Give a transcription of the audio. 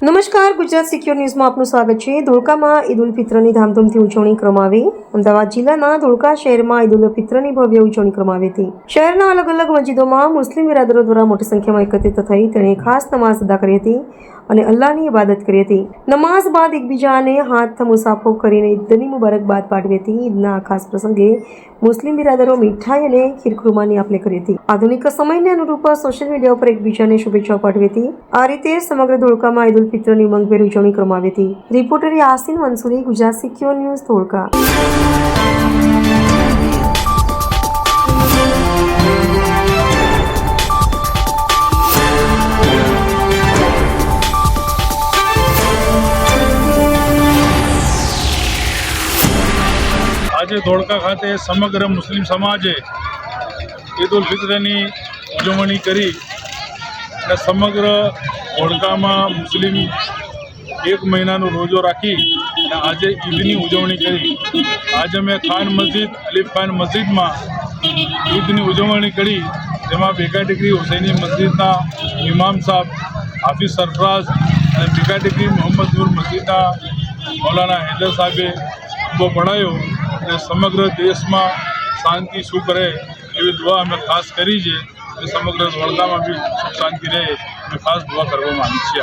નમસ્કાર, ગુજરાત સિક્યોર ન્યૂઝમાં આપનું સ્વાગત છે। ધોળકામાં ઈદ ઉલ ફિત્રની ધામધૂમથી ઉજવણી કરવામાં આવી। અમદાવાદ જિલ્લાના ધોળકા શહેરમાં ઈદ ઉલ ફિત્રની ભવ્ય ઉજવણી કરવામાં આવી હતી। શહેરના અલગ અલગ મસ્જિદોમાં મુસ્લિમ બિરાદરો દ્વારા મોટી સંખ્યામાં એકત્રિત થઈ તેણે ખાસ નમાઝ અદા કરી હતી અને અલ્લાહની ઇબાદત કરી હતી। નમાઝ બાદ એકબીજાને હાથ મુસાફો કરીને ઈદની મુબારકબાદ પાઠવી હતી। ઈદના ખાસ પ્રસંગે મુસ્લિમ બિરાદરો મીઠાઈ અને ખીરખુરમાની આપલે કરી હતી। આધુનિક સમયને અનુરૂપ સોશિયલ મીડિયા પર એકબીજાને શુભેચ્છાઓ પાઠવી હતી। આ રીતે સમગ્ર ધોળકામાં ઈદ ઉલ ફિત્રની ઉમંગભેર ઉજવણી કરવામાં આવી હતી। Reporter Yasin Mansuri, Gujarat secure news, Dholka. આજે ધોળકા ખાતે સમગ્ર મુસ્લિમ સમાજે ઈદ ઉલ ફિત્રની ઉજવણી કરી અને સમગ્ર ધોળકામાં મુસ્લિમ એક મહિનાનો રોજો રાખી અને આજે ઈદની ઉજવણી કરી। આજે મેં ખાન મસ્જિદ, અલીફ ખાન મસ્જિદમાં ઈદની ઉજવણી કરી, જેમાં બેગા ડિગ્રી હુસૈની મસ્જિદના ઇમામ સાહેબ હાફિઝ સરફરાઝ અને બેગા ડિગ્રી મોહમ્મદ નૂર મસ્જિદના મૌલાના હૈદર સાહેબે ખૂબ ભણાયો અને સમગ્ર દેશમાં શાંતિ સુખ રહે એવી દુઆ અમે ખાસ કરી છે। સમગ્ર ધોળકામાં બી સુખ શાંતિ રહે એ ખાસ દુઆ કરવામાં આવી છે।